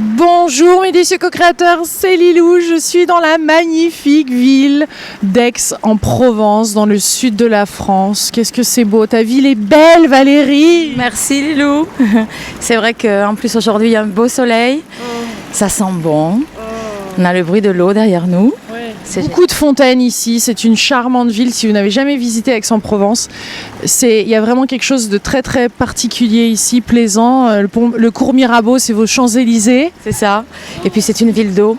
Bonjour mes délicieux co-créateurs, c'est Lilou, je suis dans la magnifique ville d'Aix en Provence, dans le sud de la France. Qu'est-ce que c'est beau, ta ville est belle Valérie. Merci Lilou. C'est vrai qu'en plus aujourd'hui il y a un beau soleil, ça sent bon, on a le bruit de l'eau derrière nous. Beaucoup de fontaines ici, c'est une charmante ville. Si vous n'avez jamais visité Aix-en-Provence, il y a vraiment quelque chose de très très particulier ici, plaisant. Le cours Mirabeau, c'est vos Champs-Élysées. C'est ça, et puis c'est une ville d'eau,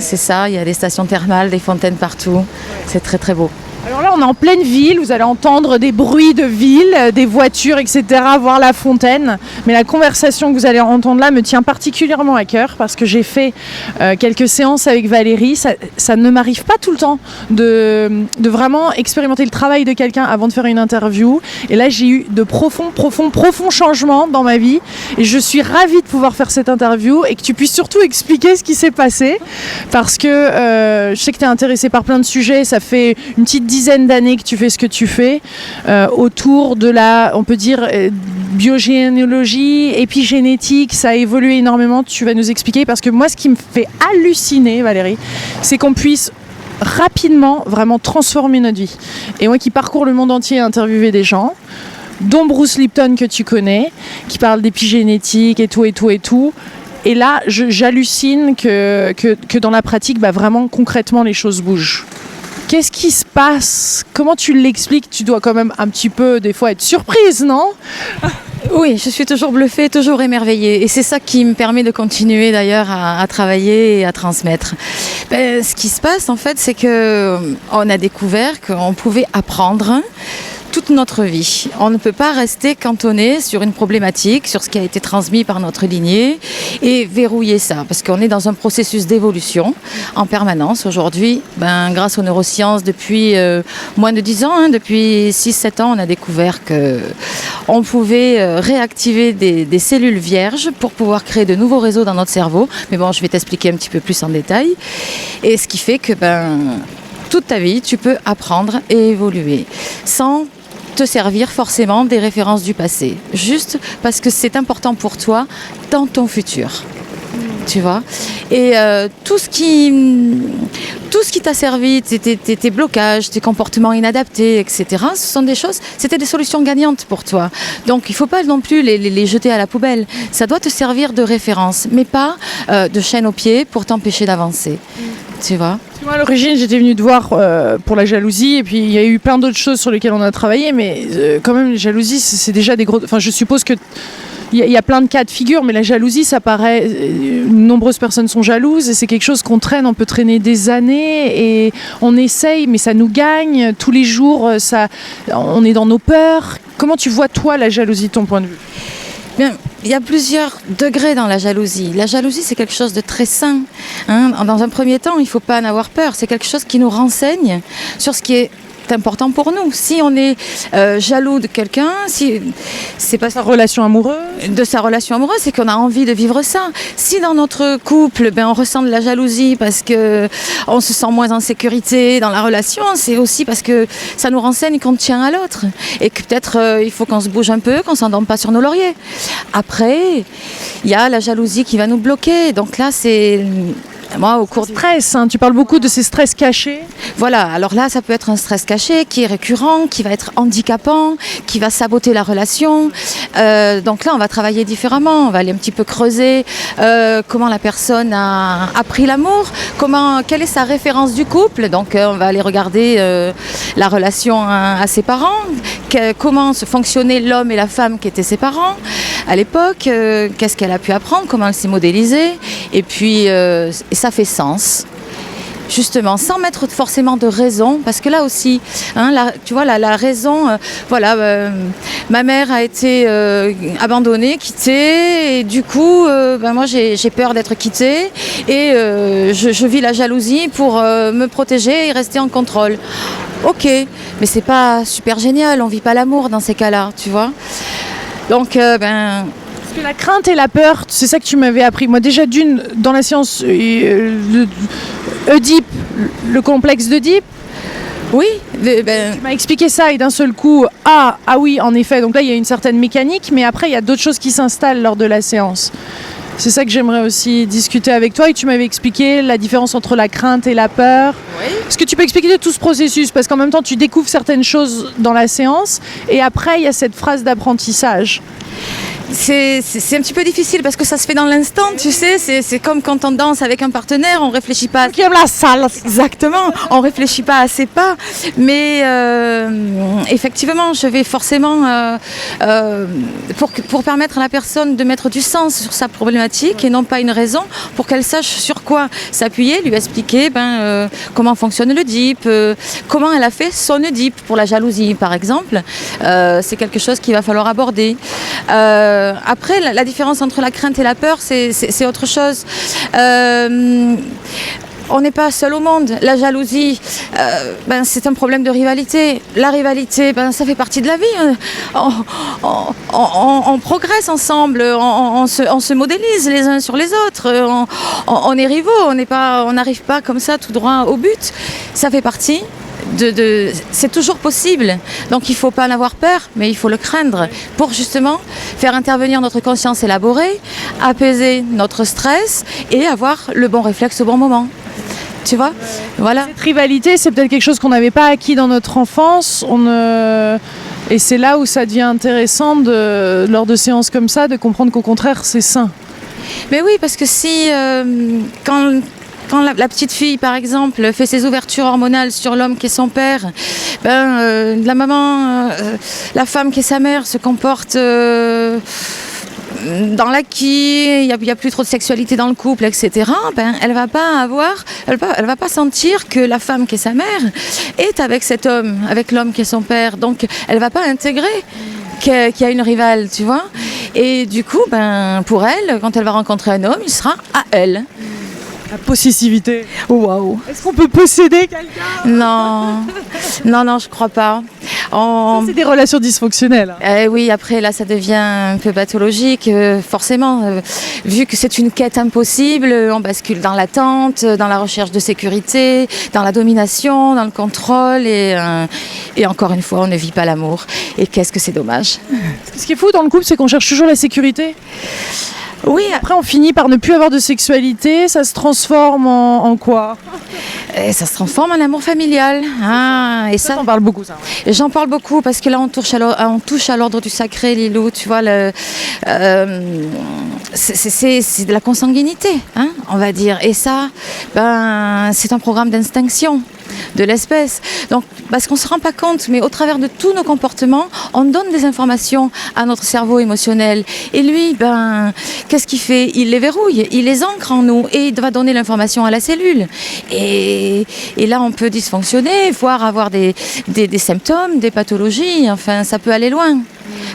c'est ça, il y a des stations thermales, des fontaines partout, c'est très très beau. Alors là, on est en pleine ville, vous allez entendre des bruits de ville, des voitures, etc., voir la fontaine. Mais la conversation que vous allez entendre là me tient particulièrement à cœur parce que j'ai fait quelques séances avec Valérie. Ça ne m'arrive pas tout le temps de vraiment expérimenter le travail de quelqu'un avant de faire une interview. Et là, j'ai eu de profonds changements dans ma vie. Et je suis ravie de pouvoir faire cette interview et que tu puisses surtout expliquer ce qui s'est passé. Parce que je sais que tu es intéressée par plein de sujets. Ça fait une petite dizaine d'années que tu fais ce que tu fais autour de on peut dire, biogénéalogie, épigénétique, ça a évolué énormément, tu vas nous expliquer, parce que moi ce qui me fait halluciner Valérie, c'est qu'on puisse rapidement vraiment transformer notre vie. Et moi qui parcours le monde entier à interviewer des gens, dont Bruce Lipton que tu connais, qui parle d'épigénétique et tout. Et là, j'hallucine que dans la pratique, vraiment concrètement, les choses bougent. Qu'est-ce qui se passe? Comment tu l'expliques? Tu dois quand même un petit peu, des fois, être surprise, non? Oui, je suis toujours bluffée, toujours émerveillée. Et c'est ça qui me permet de continuer d'ailleurs à travailler et à transmettre. Ce qui se passe, en fait, c'est qu'on a découvert qu'on pouvait apprendre toute notre vie. On ne peut pas rester cantonné sur une problématique, sur ce qui a été transmis par notre lignée et verrouiller ça, parce qu'on est dans un processus d'évolution en permanence. Aujourd'hui, grâce aux neurosciences, depuis moins de 10 ans, depuis 6-7 ans, on a découvert qu'on pouvait réactiver des cellules vierges pour pouvoir créer de nouveaux réseaux dans notre cerveau. Mais bon, je vais t'expliquer un petit peu plus en détail. Et ce qui fait que toute ta vie, tu peux apprendre et évoluer sans te servir forcément des références du passé, juste parce que c'est important pour toi dans ton futur. Tu vois, et tout ce qui t'a servi, tes blocages, tes comportements inadaptés, etc., ce sont des choses, c'était des solutions gagnantes pour toi. Donc il ne faut pas non plus les jeter à la poubelle. Ça doit te servir de référence, mais pas de chaîne au pied pour t'empêcher d'avancer. Tu vois. Moi, à l'origine, j'étais venue te voir pour la jalousie, et puis il y a eu plein d'autres choses sur lesquelles on a travaillé, mais quand même, la jalousie, c'est déjà des gros... Enfin, je suppose que il y a plein de cas de figure, mais la jalousie, ça paraît... nombreuses personnes sont jalouses, et c'est quelque chose qu'on traîne, on peut traîner des années, et on essaye, mais ça nous gagne. Tous les jours, on est dans nos peurs. Comment tu vois, toi, la jalousie de ton point de vue ? Bien, il y a plusieurs degrés dans la jalousie. La jalousie, c'est quelque chose de très sain. Dans un premier temps, il ne faut pas en avoir peur. C'est quelque chose qui nous renseigne sur ce qui est important pour nous. Si on est jaloux de quelqu'un, si c'est pas sa relation amoureuse, c'est qu'on a envie de vivre ça. Si dans notre couple, on ressent de la jalousie parce que on se sent moins en sécurité dans la relation, c'est aussi parce que ça nous renseigne qu'on tient à l'autre et que peut-être il faut qu'on se bouge un peu, qu'on s'endorme pas sur nos lauriers. Après, il y a la jalousie qui va nous bloquer. Donc là, c'est moi, au cours du stress, tu parles beaucoup de ces stress cachés. Voilà, alors là, ça peut être un stress caché qui est récurrent, qui va être handicapant, qui va saboter la relation. Donc là, on va travailler différemment. On va aller un petit peu creuser comment la personne a appris l'amour, quelle est sa référence du couple. Donc on va aller regarder la relation à ses parents, comment se fonctionnaient l'homme et la femme qui étaient ses parents à l'époque, qu'est-ce qu'elle a pu apprendre, comment elle s'est modélisée. Et puis, ça fait sens. Justement, sans mettre forcément de raison, parce que là aussi, tu vois, la raison, ma mère a été abandonnée, quittée, et du coup, moi j'ai peur d'être quittée, et je vis la jalousie pour me protéger et rester en contrôle. Ok, mais c'est pas super génial, on vit pas l'amour dans ces cas-là, tu vois. Donc, Parce que la crainte et la peur, c'est ça que tu m'avais appris. Moi, déjà, dans la science Oedipe, le complexe d'Oedipe. Oui, tu m'as expliqué ça et d'un seul coup, ah oui, en effet. Donc là, il y a une certaine mécanique, mais après, il y a d'autres choses qui s'installent lors de la séance. C'est ça que j'aimerais aussi discuter avec toi. Et tu m'avais expliqué la différence entre la crainte et la peur. Oui. Est-ce que tu peux expliquer tout ce processus? Parce qu'en même temps, tu découvres certaines choses dans la séance et après, il y a cette phase d'apprentissage. C'est un petit peu difficile parce que ça se fait dans l'instant, tu sais. C'est comme quand on danse avec un partenaire, on réfléchit pas. Qui aime la salle. Exactement, on réfléchit pas à ses pas. Mais effectivement, je vais forcément pour permettre à la personne de mettre du sens sur sa problématique et non pas une raison, pour qu'elle sache sur quoi s'appuyer, lui expliquer comment fonctionne l'Oedipe, comment elle a fait son Oedipe pour la jalousie, par exemple. C'est quelque chose qu'il va falloir aborder. Après, la différence entre la crainte et la peur, c'est autre chose. On n'est pas seul au monde. La jalousie, c'est un problème de rivalité. La rivalité, ça fait partie de la vie. On progresse ensemble, on se modélise les uns sur les autres. On est rivaux, on n'arrive pas comme ça tout droit au but. Ça fait partie. C'est toujours possible, donc il ne faut pas en avoir peur, mais il faut le craindre pour justement faire intervenir notre conscience élaborée, apaiser notre stress et avoir le bon réflexe au bon moment. Tu vois, voilà. Cette rivalité, c'est peut-être quelque chose qu'on n'avait pas acquis dans notre enfance. Et c'est là où ça devient intéressant, lors de séances comme ça, de comprendre qu'au contraire, c'est sain. Mais oui, parce que si quand la petite fille, par exemple, fait ses ouvertures hormonales sur l'homme qui est son père, la maman, la femme qui est sa mère se comporte dans l'acquis, il n'y a plus trop de sexualité dans le couple, etc. Elle va pas sentir que la femme qui est sa mère est avec cet homme, avec l'homme qui est son père. Donc, elle va pas intégrer qu'il y a une rivale, tu vois. Et du coup, pour elle, quand elle va rencontrer un homme, il sera à elle. La possessivité. Waouh. Est-ce qu'on peut posséder quelqu'un? Non, je crois pas. Ça, c'est des relations dysfonctionnelles. Oui, après là, ça devient un peu pathologique, forcément. Vu que c'est une quête impossible, on bascule dans l'attente, dans la recherche de sécurité, dans la domination, dans le contrôle, et encore une fois, on ne vit pas l'amour. Et qu'est-ce que c'est dommage. Ce qui est fou dans le couple, c'est qu'on cherche toujours la sécurité. Oui. Après, on finit par ne plus avoir de sexualité. Ça se transforme en quoi? Et ça se transforme en amour familial. Et ça, t'en parles beaucoup, ça. Et j'en parle beaucoup parce que là, on touche à l'ordre du sacré, Lilou. Tu vois, c'est de la consanguinité, on va dire. Et ça, c'est un programme d'extinction de l'espèce. Donc, parce qu'on ne se rend pas compte, mais au travers de tous nos comportements, on donne des informations à notre cerveau émotionnel. Et lui, qu'est-ce qu'il fait? Il les verrouille, il les ancre en nous et il va donner l'information à la cellule. Et là, on peut dysfonctionner, voire avoir des symptômes, des pathologies. Enfin, ça peut aller loin.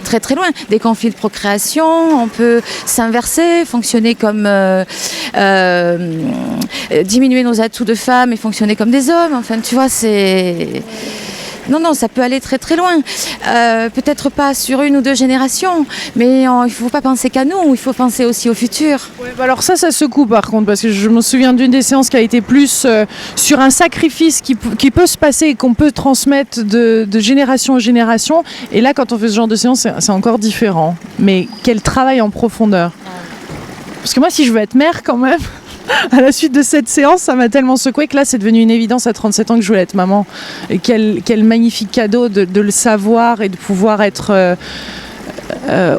Très très loin. Des conflits de procréation, on peut s'inverser, fonctionner comme diminuer nos atouts de femmes et fonctionner comme des hommes. Enfin, tu vois, c'est... Non, ça peut aller très très loin. Peut-être pas sur 1 ou 2 générations, mais il ne faut pas penser qu'à nous, il faut penser aussi au futur. Ouais, alors ça secoue par contre, parce que je me souviens d'une des séances qui a été plus sur un sacrifice qui peut se passer et qu'on peut transmettre de génération en génération. Et là, quand on fait ce genre de séance, c'est encore différent. Mais quel travail en profondeur. Parce que moi, si je veux être mère quand même... À la suite de cette séance, ça m'a tellement secoué que là, c'est devenu une évidence à 37 ans que je voulais être maman. Et quel magnifique cadeau de le savoir et de pouvoir être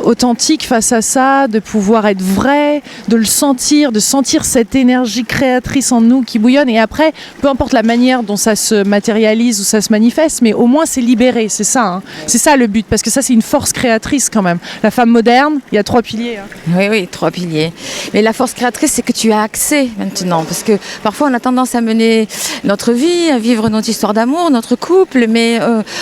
authentique face à ça, de pouvoir être vrai, de le sentir, de sentir cette énergie créatrice en nous qui bouillonne. Et après, peu importe la manière dont ça se matérialise ou ça se manifeste, mais au moins c'est libéré, c'est ça. C'est ça le but, parce que ça c'est une force créatrice quand même. La femme moderne, il y a 3 piliers. Oui, 3 piliers. Mais la force créatrice, c'est que tu as accès maintenant, parce que parfois on a tendance à mener notre vie, à vivre notre histoire d'amour, notre couple, mais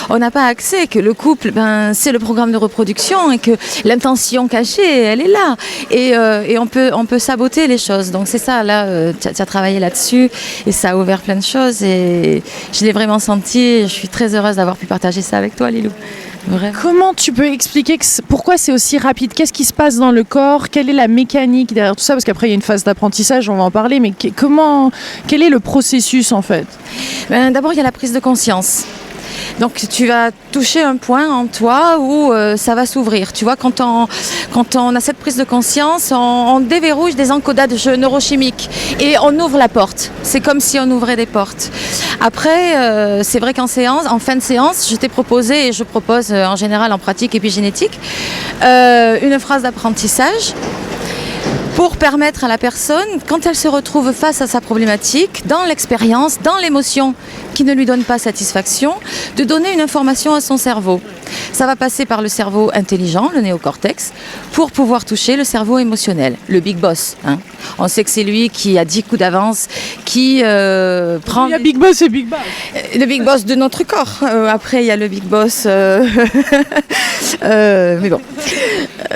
on n'a pas accès, que le couple, c'est le programme de reproduction et que l'intention cachée, elle est là. Et on peut saboter les choses. Donc c'est ça, là, tu as travaillé là-dessus et ça a ouvert plein de choses et je l'ai vraiment senti et je suis très heureuse d'avoir pu partager ça avec toi, Lilou. Vraiment. Comment tu peux expliquer pourquoi c'est aussi rapide? Qu'est-ce qui se passe dans le corps? Quelle est la mécanique derrière tout ça? Parce qu'après, il y a une phase d'apprentissage, on va en parler, mais quel est le processus en fait? D'abord, il y a la prise de conscience. Donc tu vas toucher un point en toi où ça va s'ouvrir. Tu vois, quand on a cette prise de conscience, on déverrouille des encodage neurochimiques et on ouvre la porte. C'est comme si on ouvrait des portes. Après, c'est vrai qu'en fin de séance, je t'ai proposé, et je propose en général en pratique épigénétique, une phrase d'apprentissage pour permettre à la personne, quand elle se retrouve face à sa problématique, dans l'expérience, dans l'émotion qui ne lui donne pas satisfaction, de donner une information à son cerveau. Ça va passer par le cerveau intelligent, le néocortex, pour pouvoir toucher le cerveau émotionnel, le big boss. Hein. On sait que c'est lui qui a 10 coups d'avance, qui prend... Il y a Big Boss et Big Boss. Le big boss de notre corps. Après, il y a le big boss... mais bon,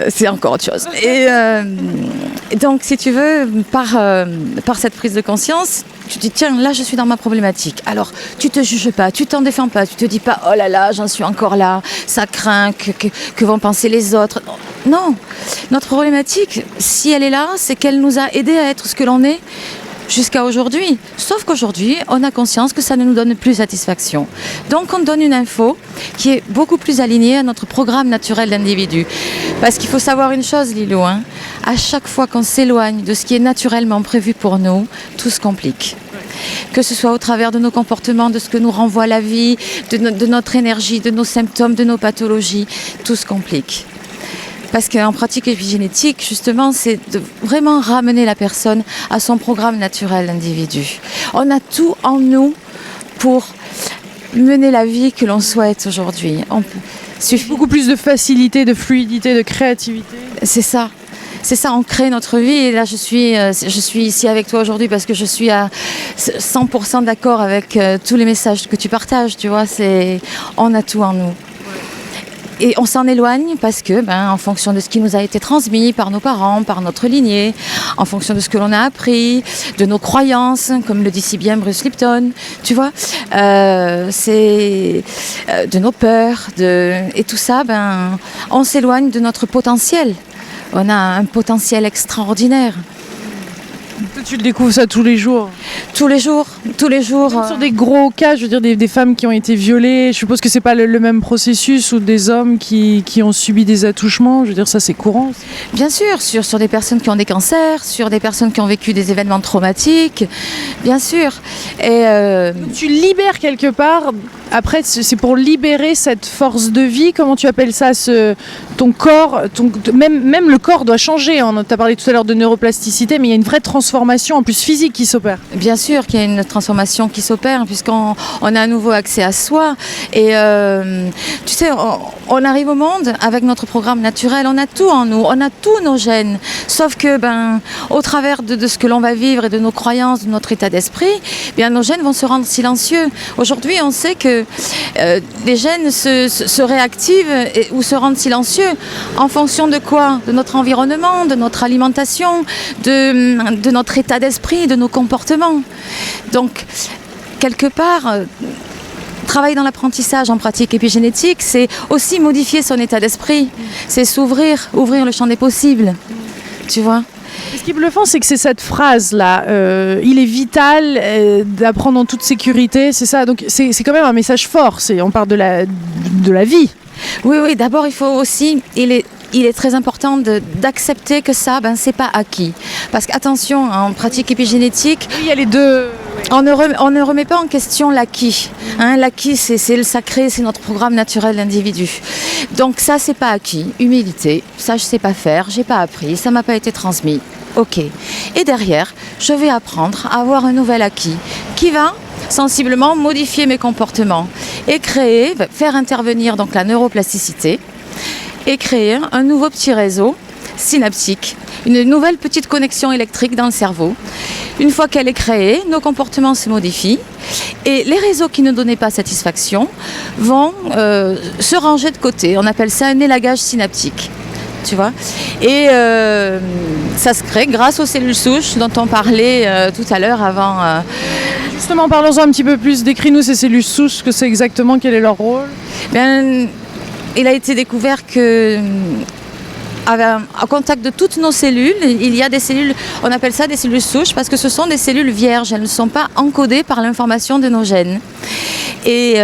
c'est encore autre chose. Et donc, si tu veux, par cette prise de conscience, tu te dis, tiens, là, je suis dans ma problématique. Alors, tu te juges pas, tu t'en défends pas, tu te dis pas, oh là là, j'en suis encore là, ça craint, que vont penser les autres. Non, notre problématique, si elle est là, c'est qu'elle nous a aidés à être ce que l'on est jusqu'à aujourd'hui. Sauf qu'aujourd'hui, on a conscience que ça ne nous donne plus satisfaction. Donc, on donne une info qui est beaucoup plus alignée à notre programme naturel d'individu. Parce qu'il faut savoir une chose, Lilou, hein, à chaque fois qu'on s'éloigne de ce qui est naturellement prévu pour nous, tout se complique. Que ce soit au travers de nos comportements, de ce que nous renvoie la vie, de notre énergie, de nos symptômes, de nos pathologies, tout se complique. Parce qu'en pratique épigénétique, justement, c'est de vraiment ramener la personne à son programme naturel d'individu. On a tout en nous pour mener la vie que l'on souhaite aujourd'hui. Beaucoup plus de facilité, de fluidité, de créativité. C'est ça. C'est ça, on crée notre vie. Et là, je suis ici avec toi aujourd'hui parce que je suis à 100% d'accord avec tous les messages que tu partages. Tu vois, on a tout en nous. Et on s'en éloigne parce que, en fonction de ce qui nous a été transmis par nos parents, par notre lignée, en fonction de ce que l'on a appris, de nos croyances, comme le dit si bien Bruce Lipton, tu vois, c'est de nos peurs, et tout ça, on s'éloigne de notre potentiel. On a un potentiel extraordinaire. Tu le découvres ça tous les jours? Tous les jours. Même sur des gros cas, je veux dire des femmes qui ont été violées, je suppose que c'est pas le même processus, ou des hommes qui ont subi des attouchements, je veux dire ça c'est courant. Bien sûr, sur des personnes qui ont des cancers, sur des personnes qui ont vécu des événements traumatiques, bien sûr. Et donc tu libères quelque part, après c'est pour libérer cette force de vie, comment tu appelles ça, ton corps, même le corps doit changer, tu as parlé tout à l'heure de neuroplasticité, mais il y a une vraie transformation en plus physique qui s'opère. Bien sûr qu'il y a une transformation qui s'opère puisqu'on a un nouveau accès à soi et tu sais, on arrive au monde avec notre programme naturel, on a tout en nous, on a tous nos gènes, sauf que au travers de ce que l'on va vivre et de nos croyances, de notre état d'esprit, nos gènes vont se rendre silencieux. Aujourd'hui, on sait que les gènes se réactivent ou se rendent silencieux en fonction de quoi? De notre environnement, de notre alimentation, de notre état d'esprit, de nos comportements. Donc, quelque part, travailler dans l'apprentissage en pratique épigénétique, c'est aussi modifier son état d'esprit. C'est ouvrir le champ des possibles. Tu vois ? Ce qui est bluffant, c'est que c'est cette phrase-là. Il est vital d'apprendre en toute sécurité, c'est ça. Donc, c'est quand même un message fort. On parle de la vie. Oui. D'abord, il faut aussi... Il est très important d'accepter que ça, c'est pas acquis. Parce qu'attention, en pratique épigénétique... Oui, il y a les deux... On ne remet pas en question l'acquis. L'acquis, c'est le sacré, c'est notre programme naturel d'individu. Donc ça, c'est pas acquis. Humilité, ça, je sais pas faire, j'ai pas appris, ça m'a pas été transmis. Ok. Et derrière, je vais apprendre à avoir un nouvel acquis qui va sensiblement modifier mes comportements et faire intervenir donc la neuroplasticité et créer un nouveau petit réseau synaptique, une nouvelle petite connexion électrique dans le cerveau. Une fois qu'elle est créée, nos comportements se modifient et les réseaux qui ne donnaient pas satisfaction vont se ranger de côté. On appelle ça un élagage synaptique. Tu vois, et ça se crée grâce aux cellules souches dont on parlait tout à l'heure avant. Justement, parlons-en un petit peu plus. Décris-nous ces cellules souches, ce que c'est exactement, quel est leur rôle? Il a été découvert que en contact de toutes nos cellules. Il y a des cellules, on appelle ça des cellules souches parce que ce sont des cellules vierges, elles ne sont pas encodées par l'information de nos gènes. Et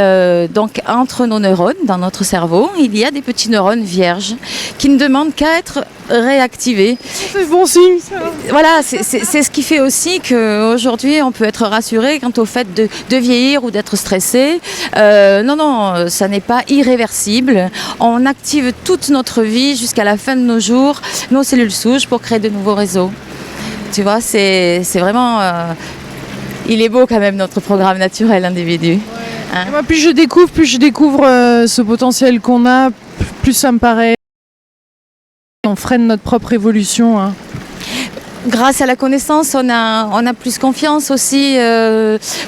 donc entre nos neurones, dans notre cerveau, il y a des petits neurones vierges qui ne demandent qu'à être réactivés. C'est bon signe ça. Voilà, c'est ce qui fait aussi qu'aujourd'hui on peut être rassuré quant au fait de vieillir ou d'être stressé. Non, ça n'est pas irréversible. On active toute notre vie jusqu'à la fin de nos jours, nos cellules souches pour créer de nouveaux réseaux. Tu vois, c'est vraiment... il est beau quand même notre programme naturel individu. Hein. Moi, plus je découvre ce potentiel qu'on a, plus ça me paraît. On freine notre propre évolution. Hein. Grâce à la connaissance, on a plus confiance aussi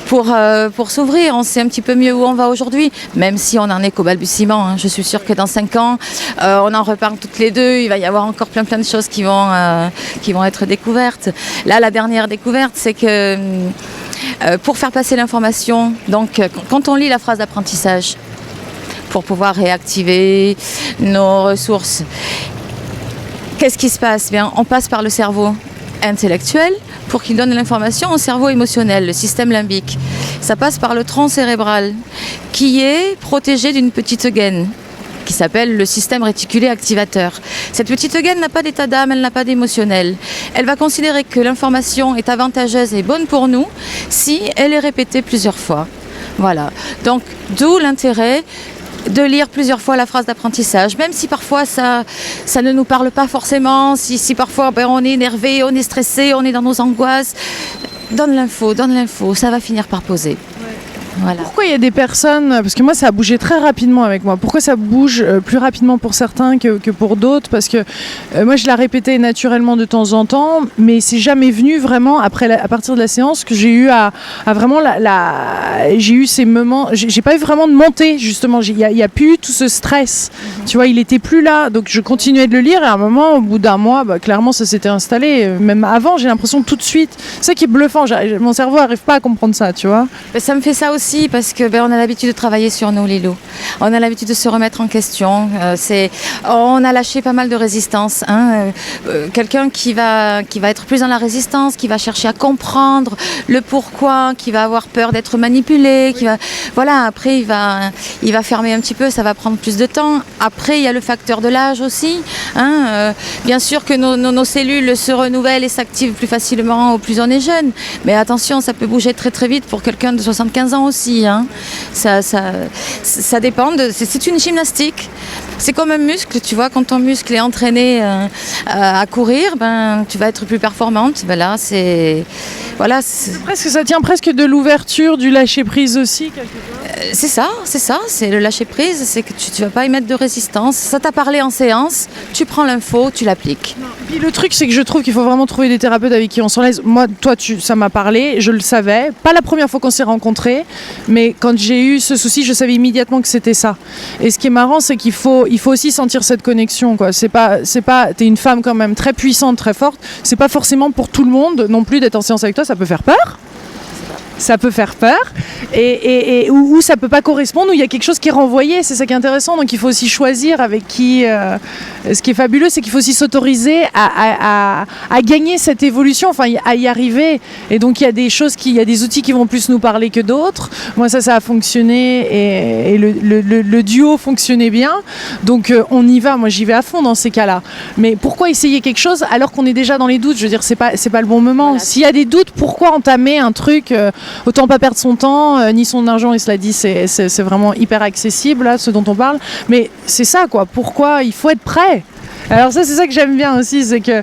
pour s'ouvrir. On sait un petit peu mieux où on va aujourd'hui, même si on en est qu'au balbutiement. Hein. Je suis sûre que dans 5 ans, on en reparle toutes les deux. Il va y avoir encore plein de choses qui vont être découvertes. Là, la dernière découverte, c'est que pour faire passer l'information, donc quand on lit la phrase d'apprentissage, pour pouvoir réactiver nos ressources, qu'est-ce qui se passe? Bien, on passe par le cerveau intellectuel pour qu'il donne l'information au cerveau émotionnel, le système limbique. Ça passe par le tronc cérébral qui est protégé d'une petite gaine qui s'appelle le système réticulé activateur. Cette petite gaine n'a pas d'état d'âme, elle n'a pas d'émotionnel. Elle va considérer que l'information est avantageuse et bonne pour nous si elle est répétée plusieurs fois. Voilà. Donc, d'où l'intérêt de lire plusieurs fois la phrase d'apprentissage, même si parfois ça ne nous parle pas forcément, si parfois on est énervé, on est stressé, on est dans nos angoisses. Donne l'info, ça va finir par poser. Voilà. Pourquoi il y a des personnes, parce que moi ça a bougé très rapidement avec moi, pourquoi ça bouge plus rapidement pour certains que pour d'autres? Parce que moi je la répétais naturellement de temps en temps, mais c'est jamais venu vraiment à partir de la séance que j'ai eu à vraiment j'ai eu ces moments, j'ai pas eu vraiment de montée justement, il y a plus eu tout ce stress, tu vois, il était plus là, donc je continuais de le lire et à un moment, au bout d'un mois, clairement ça s'était installé, même avant j'ai l'impression tout de suite, c'est ça qui est bluffant, mon cerveau n'arrive pas à comprendre ça, tu vois. Ça me fait ça aussi parce que on a l'habitude de travailler sur nous, Lilou. On a l'habitude de se remettre en question. On a lâché pas mal de résistance. Hein. Quelqu'un qui va être plus dans la résistance, qui va chercher à comprendre le pourquoi, qui va avoir peur d'être manipulé, après il va fermer un petit peu, ça va prendre plus de temps. Après il y a le facteur de l'âge aussi. Hein. Bien sûr que nos cellules se renouvellent et s'activent plus facilement au plus on est jeune. Mais attention, ça peut bouger très très vite pour quelqu'un de 75 ans aussi. Hein. Ça dépend. C'est une gymnastique. C'est comme un muscle, tu vois, quand ton muscle est entraîné à courir, tu vas être plus performante. Là, ça tient presque de l'ouverture, du lâcher prise aussi quelque part. C'est ça, c'est le lâcher prise, c'est que tu vas pas y mettre de résistance. Ça t'a parlé en séance, tu prends l'info, tu l'appliques. Puis le truc, c'est que je trouve qu'il faut vraiment trouver des thérapeutes avec qui on s'en laisse. Moi, toi, ça m'a parlé, je le savais. Pas la première fois qu'on s'est rencontrés, mais quand j'ai eu ce souci, je savais immédiatement que c'était ça. Et ce qui est marrant, c'est qu'il faut aussi sentir cette connexion, quoi. C'est pas, t'es une femme quand même très puissante, très forte. C'est pas forcément pour tout le monde non plus d'être en séance avec toi, ça peut faire peur. Ça peut faire peur ou ça peut pas correspondre, ou il y a quelque chose qui est renvoyé, c'est ça qui est intéressant, donc il faut aussi choisir avec qui, ce qui est fabuleux, c'est qu'il faut aussi s'autoriser à gagner cette évolution, enfin à y arriver, et donc il y a des outils qui vont plus nous parler que d'autres. Moi ça a fonctionné et le duo fonctionnait bien, donc on y va, moi j'y vais à fond dans ces cas-là, mais pourquoi essayer quelque chose alors qu'on est déjà dans les doutes? Je veux dire, c'est pas le bon moment. Voilà. S'il y a des doutes, pourquoi entamer un truc? Autant pas perdre son temps, ni son argent, et cela dit, c'est vraiment hyper accessible, là, ce dont on parle. Mais c'est ça, quoi. Pourquoi il faut être prêt? Alors ça, c'est ça que j'aime bien aussi, c'est que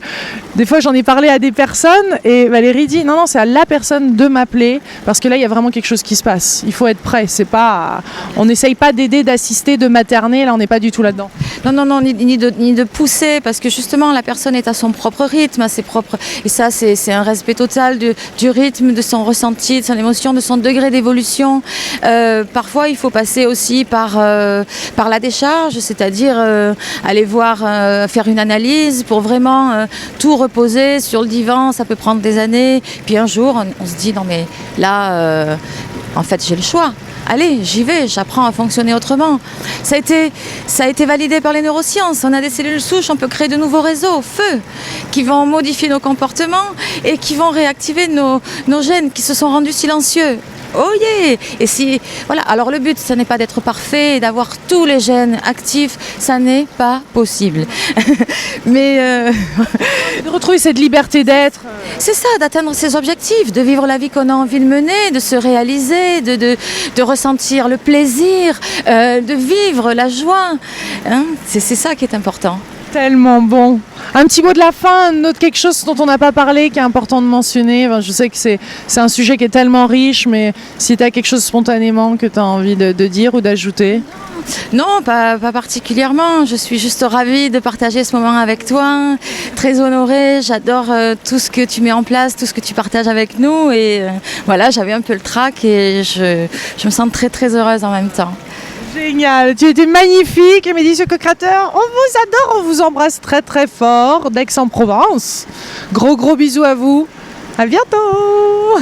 des fois j'en ai parlé à des personnes et Valérie dit non, c'est à la personne de m'appeler parce que là il y a vraiment quelque chose qui se passe. Il faut être prêt, on n'essaye pas d'aider, d'assister, de materner, là on n'est pas du tout là-dedans. Non, ni de pousser, parce que justement la personne est à son propre rythme, à ses propres, et ça c'est un respect total du rythme, de son ressenti, de son émotion, de son degré d'évolution. Parfois il faut passer aussi par la décharge, c'est-à-dire aller voir, faire une analyse pour vraiment tout reposer sur le divan, ça peut prendre des années, puis un jour on se dit non mais là en fait j'ai le choix. allez, j'y vais, j'apprends à fonctionner autrement. Ça a été validé par les neurosciences. On a des cellules souches, on peut créer de nouveaux réseaux, feu, qui vont modifier nos comportements et qui vont réactiver nos gènes qui se sont rendus silencieux. Oh yeah! Et voilà. Alors le but, ce n'est pas d'être parfait et d'avoir tous les gènes actifs, ça n'est pas possible. Mais De retrouver cette liberté d'être. c'est ça, d'atteindre ses objectifs, de vivre la vie qu'on a envie de mener, de se réaliser, de ressentir le plaisir, de vivre la joie. Hein, c'est ça qui est important. Tellement bon. Un petit mot de la fin, quelque chose dont on n'a pas parlé, qui est important de mentionner. Enfin, je sais que c'est un sujet qui est tellement riche, mais si tu as quelque chose spontanément que tu as envie de dire ou d'ajouter. Non, pas particulièrement. Je suis juste ravie de partager ce moment avec toi. Très honorée. J'adore tout ce que tu mets en place, tout ce que tu partages avec nous. Et voilà, j'avais un peu le trac et je me sens très très heureuse en même temps. Génial, tu étais magnifique, Mehdi co-créateur. On vous adore, on vous embrasse très très fort d'Aix-en-Provence. Gros bisous à vous. À bientôt.